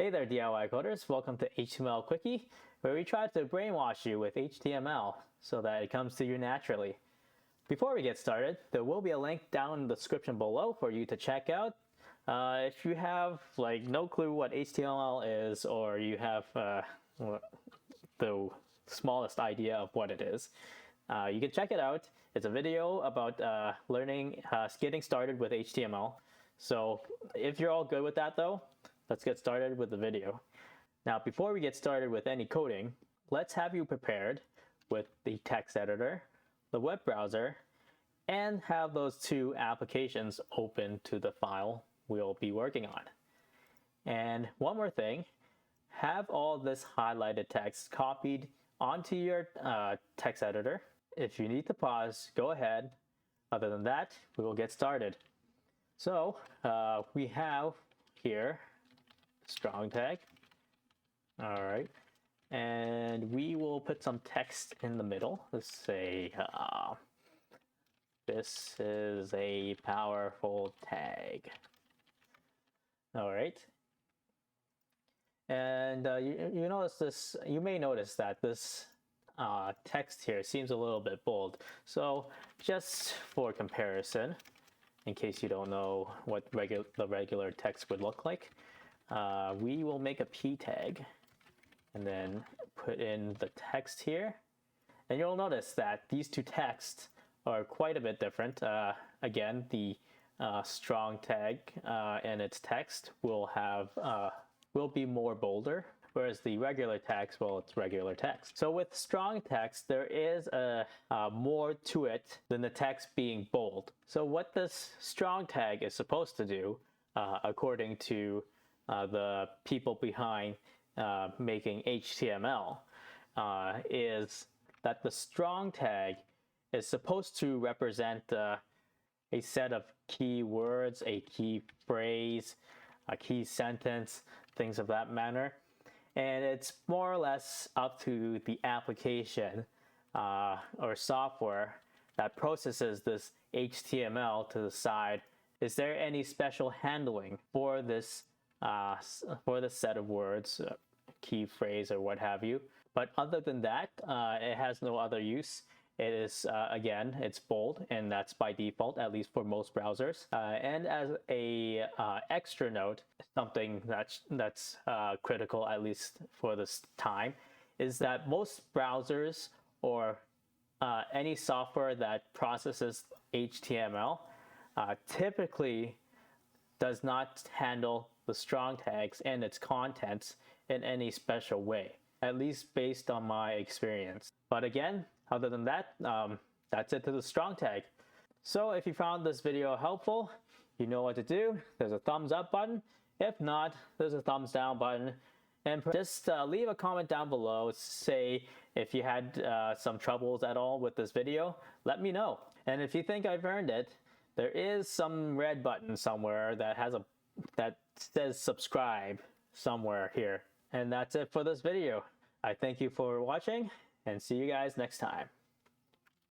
Hey there DIY coders, welcome to HTML Quickie, where we try to brainwash you with HTML so that it comes to you naturally. Before we get started, there will be a link down in the description below for you to check out. If you have no clue what HTML is, or you have the smallest idea of what it is, you can check it out. It's a video about getting started with HTML. So if you're all good with that though, let's get started with the video. Now, before we get started with any coding, let's have you prepared with the text editor, the web browser, and have those two applications open to the file we'll be working on. And one more thing, have all this highlighted text copied onto your text editor. If you need to pause, go ahead. Other than that, we will get started. So we have here strong tag. All right, and we will put some text in the middle. Let's say this is a powerful tag. All right, and you may notice that this text here seems a little bit bold. So just for comparison, in case you don't know what the regular text would look like, we will make a p tag and then put in the text here. And you'll notice that these two texts are quite a bit different. Again, the strong tag and its text will be more bolder, whereas the regular text, well, it's regular text. So with strong text, there is more to it than the text being bold. So what this strong tag is supposed to do, according to the people behind making HTML, is that the strong tag is supposed to represent a set of key words, a key phrase, a key sentence, things of that manner. And it's more or less up to the application or software that processes this HTML to decide, is there any special handling for this set of words, key phrase, or what have you. But other than that, it has no other use. It is, again, it's bold, and that's by default, at least for most browsers. And as a extra note, something that's critical, at least for this time, is that most browsers or any software that processes HTML typically does not handle the strong tags and its contents in any special way, at least based on my experience. But again, other than that, that's it to the strong tag. So if you found this video helpful, you know what to do. There's a thumbs up button. If not, there's a thumbs down button. And just leave a comment down below. Say if you had some troubles at all with this video, let me know. And if you think I've earned it, there is some red button somewhere that says subscribe somewhere here. And that's it for this video. I thank you for watching and see you guys next time.